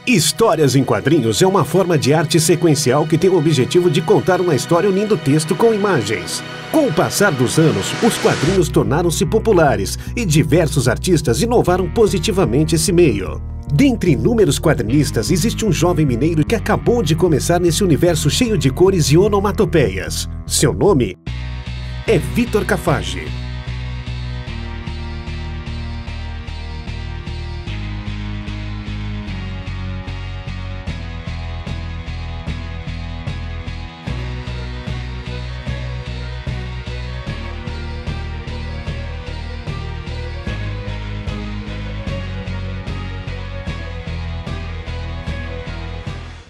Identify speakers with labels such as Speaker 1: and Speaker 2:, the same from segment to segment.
Speaker 1: Histórias em quadrinhos é uma forma de arte sequencial que tem o objetivo de contar uma história unindo texto com imagens. Com o passar dos anos, os quadrinhos tornaram-se populares e diversos artistas inovaram positivamente esse meio. Dentre inúmeros quadrinistas, existe um jovem mineiro que acabou de começar nesse universo cheio de cores e onomatopeias. Seu nome é Vitor Cafage.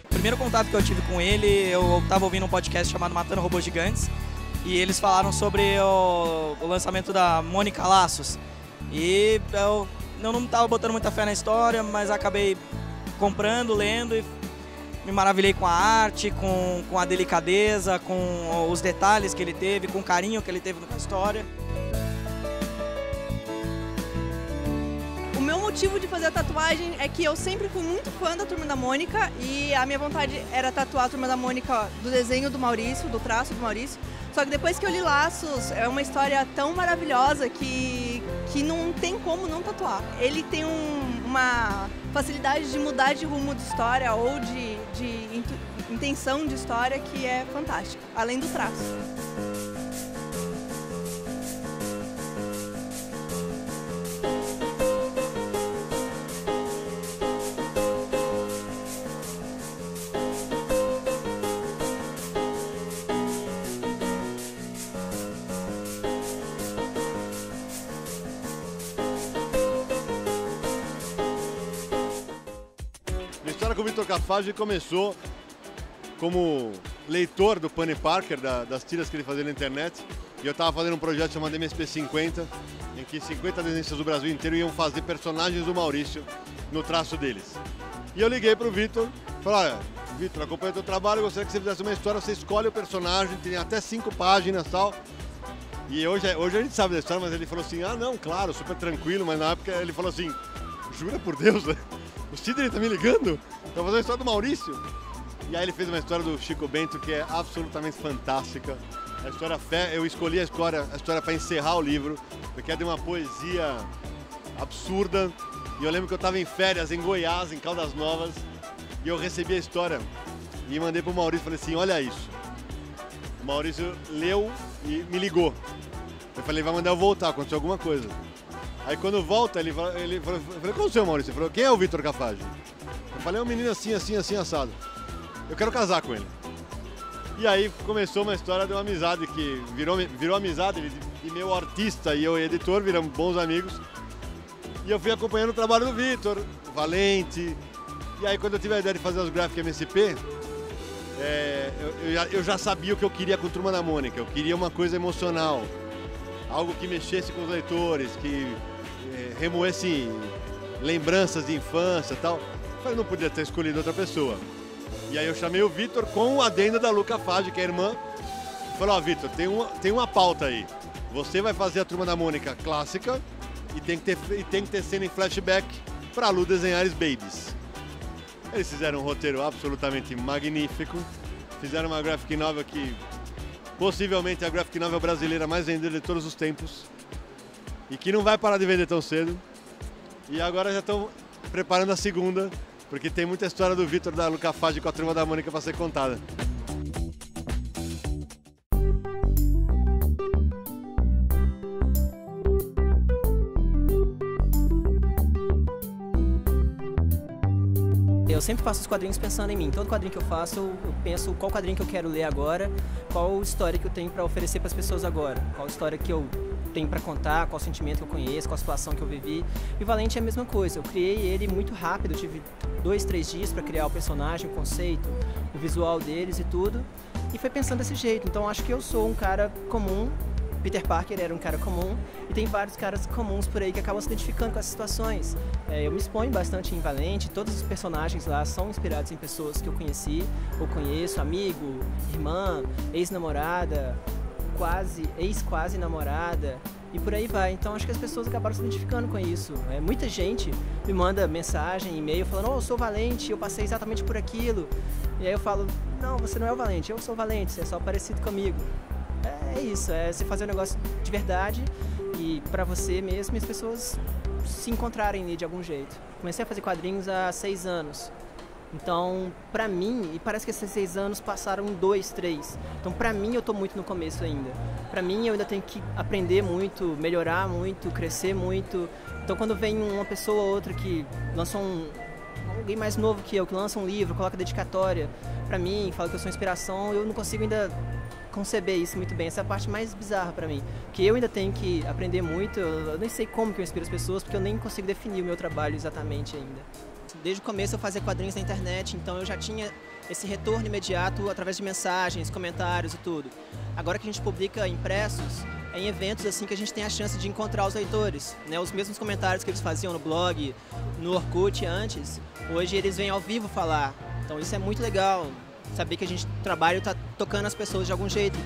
Speaker 2: O primeiro contato que eu tive com ele, eu estava ouvindo um podcast chamado Matando Robôs Gigantes e eles falaram sobre o lançamento da Mônica Laços. E eu não estava botando muita fé na história, mas acabei comprando, lendo e me maravilhei com a arte, com a delicadeza, com os detalhes que ele teve, com o carinho que ele teve com a história.
Speaker 3: O meu motivo de fazer a tatuagem é que eu sempre fui muito fã da Turma da Mônica e a minha vontade era tatuar a Turma da Mônica do desenho do Maurício, do traço do Maurício. Só que depois que eu li Laços, é uma história tão maravilhosa que não tem como não tatuar. Ele tem uma facilidade de mudar de rumo de história ou de intenção de história que é fantástica, além do traço.
Speaker 4: A história com o Vitor Cafage começou como leitor do Penny Parker, das tiras que ele fazia na internet. E eu estava fazendo um projeto chamado MSP50, em que 50 desenhistas do Brasil inteiro iam fazer personagens do Maurício no traço deles. E eu liguei para o Vitor e falei: olha, Vitor, acompanha o teu trabalho, eu gostaria que você fizesse uma história, você escolhe o personagem, tem até 5 páginas e tal. E hoje a gente sabe da história, mas ele falou assim: ah não, claro, super tranquilo, mas na época ele falou assim: jura por Deus, o Sidney tá me ligando? Tá fazendo a história do Maurício? E aí ele fez uma história do Chico Bento que é absolutamente fantástica. A história eu escolhi a história para encerrar o livro, porque é de uma poesia absurda. E eu lembro que eu estava em férias em Goiás, em Caldas Novas, e eu recebi a história e mandei pro Maurício, falei assim: olha isso. O Maurício leu e me ligou. Eu falei: vai mandar eu voltar, aconteceu alguma coisa. Aí quando volta, ele falou, eu falei: qual é o seu, Maurício? Ele falou: quem é o Vitor Cafage? Eu falei: é um menino assim, assim, assim, assado. Eu quero casar com ele. E aí começou uma história de uma amizade que virou amizade, ele e meu artista e eu editor viramos bons amigos. E eu fui acompanhando o trabalho do Vitor, Valente. E aí quando eu tive a ideia de fazer os gráficos MSP, eu já sabia o que eu queria com Turma da Mônica. Eu queria uma coisa emocional, algo que mexesse com os leitores, que remoesse lembranças de infância e tal. Eu falei: não podia ter escolhido outra pessoa. E aí eu chamei o Vitor com o adendo da Lu Cafage, que é a irmã. Falei: ó, Vitor, tem uma pauta aí. Você vai fazer a Turma da Mônica clássica e tem que ter cena em flashback para a Lu desenhar os babies. Eles fizeram um roteiro absolutamente magnífico. Fizeram uma graphic novel que possivelmente é a graphic novel brasileira mais vendida de todos os tempos. E que não vai parar de vender tão cedo. E agora já estão preparando a segunda, porque tem muita história do Vitor da Lu Cafage com a Turma da Mônica para ser contada.
Speaker 5: Eu sempre faço os quadrinhos pensando em mim. Todo quadrinho que eu faço, eu penso qual quadrinho que eu quero ler agora, qual história que eu tenho para oferecer para as pessoas agora, qual história que eu tenho para contar, qual sentimento que eu conheço, qual situação que eu vivi. E o Valente é a mesma coisa. Eu criei ele muito rápido, eu tive 2, 3 dias para criar o personagem, o conceito, o visual deles e tudo. E foi pensando desse jeito. Então acho que eu sou um cara comum. Peter Parker era um cara comum e tem vários caras comuns por aí que acabam se identificando com essas situações. Eu me exponho bastante em Valente, todos os personagens lá são inspirados em pessoas que eu conheci ou conheço, amigo, irmã, ex-namorada, ex-quase namorada, e por aí vai. Então acho que as pessoas acabaram se identificando com isso. Muita gente me manda mensagem, e-mail, falando: eu sou o Valente, eu passei exatamente por aquilo. E aí eu falo: não, você não é o Valente, eu sou o Valente, você é só parecido comigo. É isso, é você fazer um negócio de verdade e pra você mesmo, e as pessoas se encontrarem ali de algum jeito. Comecei a fazer quadrinhos há 6 anos. Então, pra mim, e parece que esses 6 anos passaram em 2, 3. Então, pra mim, eu tô muito no começo ainda. Pra mim, eu ainda tenho que aprender muito, melhorar muito, crescer muito. Então, quando vem uma pessoa ou outra que lança alguém mais novo que eu, que lança um livro, coloca dedicatória pra mim, fala que eu sou inspiração, eu não consigo ainda conceber isso muito bem. Essa é a parte mais bizarra pra mim, porque eu ainda tenho que aprender muito. Eu nem sei como que eu inspiro as pessoas, porque eu nem consigo definir o meu trabalho exatamente ainda. Desde o começo eu fazia quadrinhos na internet, então eu já tinha esse retorno imediato através de mensagens, comentários e tudo. Agora que a gente publica impressos, é em eventos assim que a gente tem a chance de encontrar os leitores, né? Os mesmos comentários que eles faziam no blog, no Orkut antes, hoje eles vêm ao vivo falar. Então isso é muito legal, saber que a gente trabalha e está tocando as pessoas de algum jeito.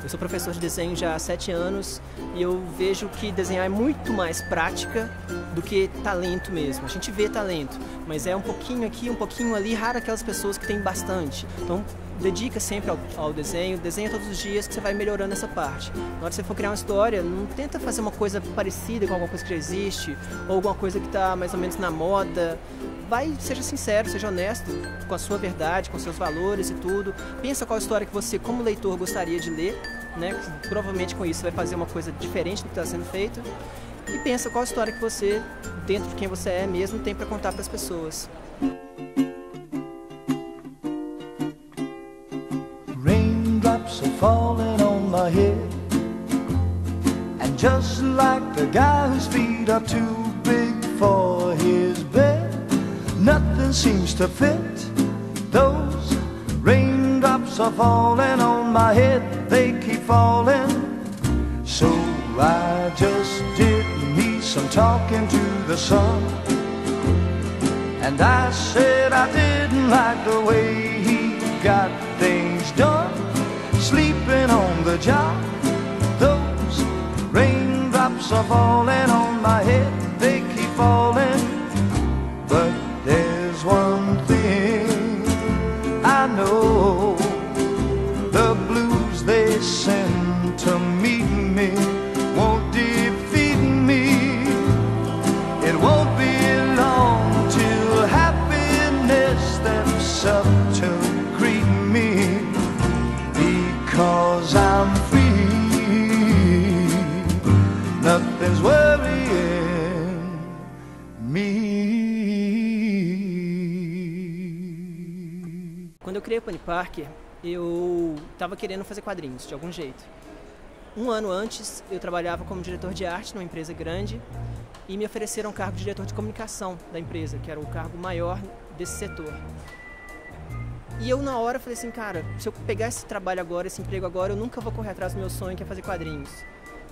Speaker 5: Eu sou professor de desenho já há 7 anos e eu vejo que desenhar é muito mais prática do que talento mesmo. A gente vê talento, mas é um pouquinho aqui, um pouquinho ali, raro aquelas pessoas que têm bastante. Então, dedica sempre ao desenho, desenha todos os dias que você vai melhorando essa parte. Na hora que você for criar uma história, não tenta fazer uma coisa parecida com alguma coisa que já existe, ou alguma coisa que está mais ou menos na moda. Seja sincero, seja honesto com a sua verdade, com seus valores e tudo. Pensa qual história que você, como leitor, gostaria de ler, né? Provavelmente com isso você vai fazer uma coisa diferente do que está sendo feito. E pensa qual história que você, dentro de quem você é mesmo, tem para contar para as pessoas.
Speaker 6: Raindrops are falling on my head, and just like the guy whose feet are too big for his bed, nothing seems to fit. Those raindrops are falling on my head, they keep falling. So I just did me some talking to the sun, and I said I didn't like the way he got things done, sleeping on the job. Those raindrops are falling on my head, they keep falling. But there's one thing I know, the blues they send to meet me won't defeat me. It won't be long till happiness steps up to greet me, because I'm free, nothing's worrying me.
Speaker 5: Quando eu criei o Pony Parker, eu estava querendo fazer quadrinhos de algum jeito. Um ano antes, eu trabalhava como diretor de arte numa empresa grande e me ofereceram o cargo de diretor de comunicação da empresa, que era o cargo maior desse setor. E eu, na hora, falei assim: cara, se eu pegar esse trabalho agora, esse emprego agora, eu nunca vou correr atrás do meu sonho, que é fazer quadrinhos.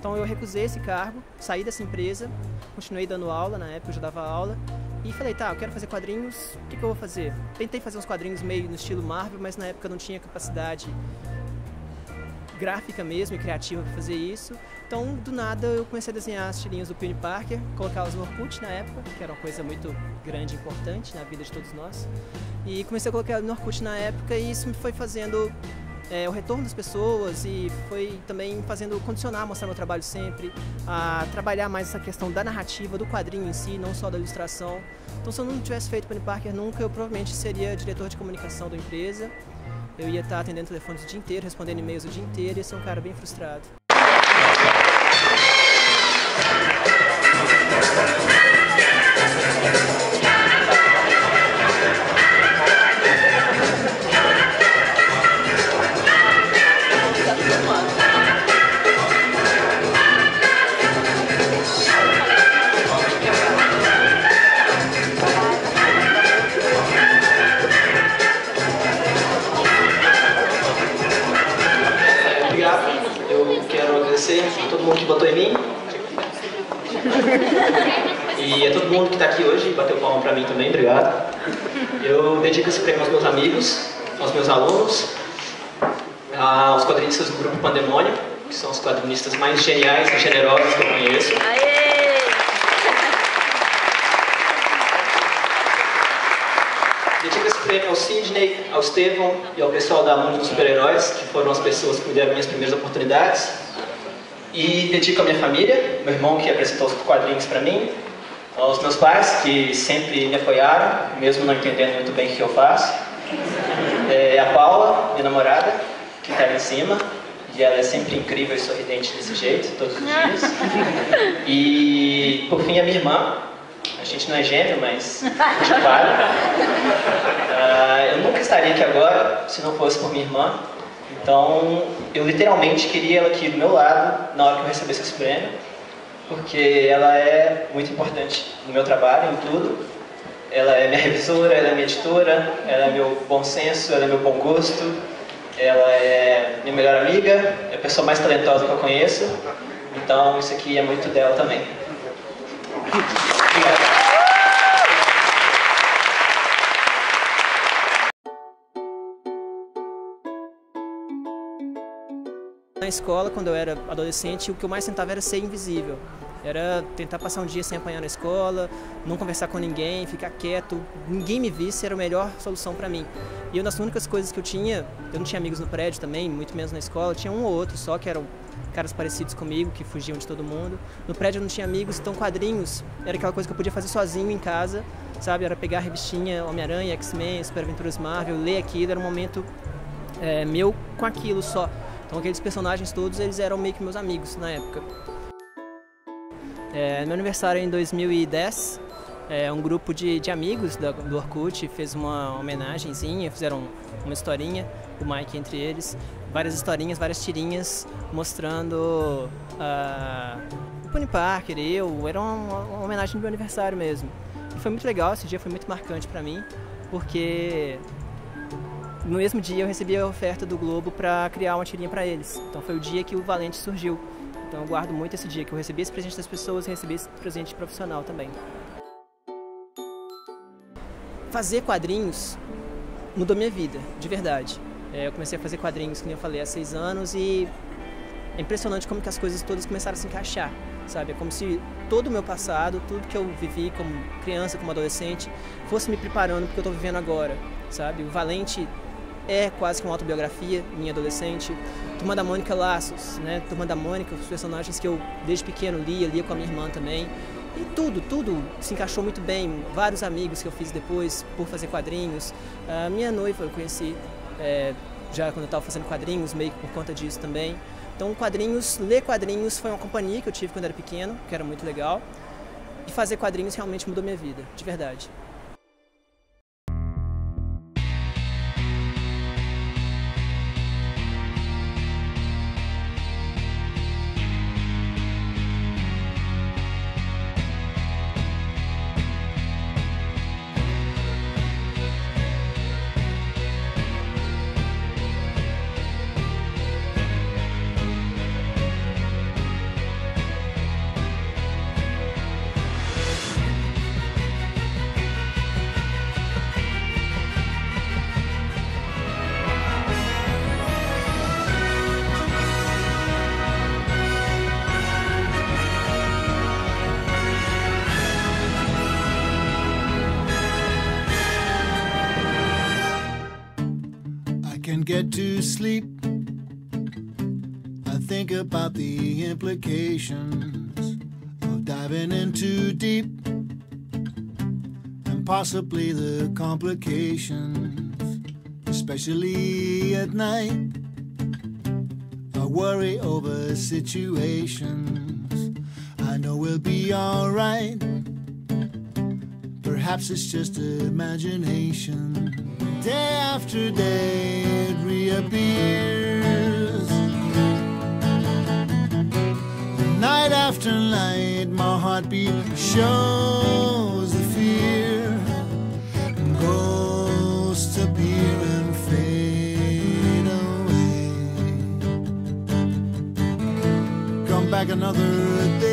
Speaker 5: Então eu recusei esse cargo, saí dessa empresa, continuei dando aula, na época eu já dava aula, e falei: tá, eu quero fazer quadrinhos, o que eu vou fazer? Tentei fazer uns quadrinhos meio no estilo Marvel, mas na época eu não tinha capacidade gráfica mesmo e criativa para fazer isso. Então, do nada, eu comecei a desenhar as tirinhas do Pony Parker, colocá-las no Orkut na época, que era uma coisa muito grande e importante na vida de todos nós. E comecei a colocar no Orkut na época, e isso me foi fazendo o retorno das pessoas, e foi também fazendo condicionar, mostrar meu trabalho sempre, a trabalhar mais essa questão da narrativa, do quadrinho em si, não só da ilustração. Então, se eu não tivesse feito Pony Parker nunca, eu provavelmente seria diretor de comunicação da empresa. Eu ia estar atendendo telefones o dia inteiro, respondendo e-mails o dia inteiro, e ia ser um cara bem frustrado.
Speaker 7: Eu quero agradecer a todo mundo que votou em mim. E a todo mundo que está aqui hoje e bateu palma para mim também, obrigado. Eu dedico esse prêmio aos meus amigos, aos meus alunos, aos quadrinistas do Grupo Pandemônio, que são os quadrinistas mais geniais e generosos que eu conheço.
Speaker 8: Aê!
Speaker 7: Dedico esse prêmio ao Sidney, ao Estevão e ao pessoal da Mundo dos Super-Heróis, que foram as pessoas que me deram minhas primeiras oportunidades. E dedico à minha família, meu irmão que apresentou os quadrinhos para mim, aos meus pais, que sempre me apoiaram, mesmo não entendendo muito bem o que eu faço. A Paula, minha namorada, que está ali em cima, e ela é sempre incrível e sorridente desse jeito, todos os dias. E, por fim, a minha irmã. A gente não é gêmeo, mas a gente vale. Eu nunca estaria aqui agora se não fosse por minha irmã. Então, eu literalmente queria ela aqui do meu lado na hora que eu recebesse esse prêmio, porque ela é muito importante no meu trabalho, em tudo. Ela é minha revisora, ela é minha editora, ela é meu bom senso, ela é meu bom gosto, ela é minha melhor amiga, é a pessoa mais talentosa que eu conheço. Então, isso aqui é muito dela também. Obrigado.
Speaker 5: Na escola, quando eu era adolescente, o que eu mais tentava era ser invisível. Era tentar passar um dia sem apanhar na escola, não conversar com ninguém, ficar quieto. Ninguém me visse era a melhor solução para mim. E uma das únicas coisas que eu não tinha amigos no prédio também, muito menos na escola. Tinha um ou outro só que eram caras parecidos comigo, que fugiam de todo mundo. No prédio eu não tinha amigos, então quadrinhos era aquela coisa que eu podia fazer sozinho em casa, sabe? Era pegar a revistinha Homem-Aranha, X-Men, Super Aventuras Marvel, ler aquilo, era um momento meu com aquilo só. Então aqueles personagens todos, eles eram meio que meus amigos na época. Meu aniversário em 2010, um grupo de amigos do Orkut fez uma homenagenzinha, fizeram uma historinha, o Mike entre eles, várias historinhas, várias tirinhas mostrando o Pony Parker, era uma homenagem do meu aniversário mesmo. E foi muito legal, esse dia foi muito marcante pra mim, porque no mesmo dia eu recebi a oferta do Globo para criar uma tirinha para eles. Então foi o dia que o Valente surgiu. Então eu guardo muito esse dia, que eu recebi esse presente das pessoas e recebi esse presente profissional também. Fazer quadrinhos mudou minha vida, de verdade. Eu comecei a fazer quadrinhos, como eu falei, há 6 anos e é impressionante como que as coisas todas começaram a se encaixar, sabe? É como se todo o meu passado, tudo que eu vivi como criança, como adolescente, fosse me preparando para o que eu estou vivendo agora, sabe? O Valente é quase que uma autobiografia minha adolescente. Turma da Mônica Laços, né? Turma da Mônica, os personagens que eu desde pequeno lia com a minha irmã também. E tudo se encaixou muito bem. Vários amigos que eu fiz depois por fazer quadrinhos. A minha noiva eu conheci já quando eu estava fazendo quadrinhos, meio que por conta disso também. Então ler quadrinhos foi uma companhia que eu tive quando era pequeno, que era muito legal. E fazer quadrinhos realmente mudou minha vida, de verdade.
Speaker 6: Can't get to sleep. I think about the implications of diving in too deep, and possibly the complications, especially at night. I worry over situations I know we'll be alright. Perhaps it's just imagination. Day after day it reappears. Night after night my heartbeat shows the fear. Ghosts appear and fade away. Come back another day.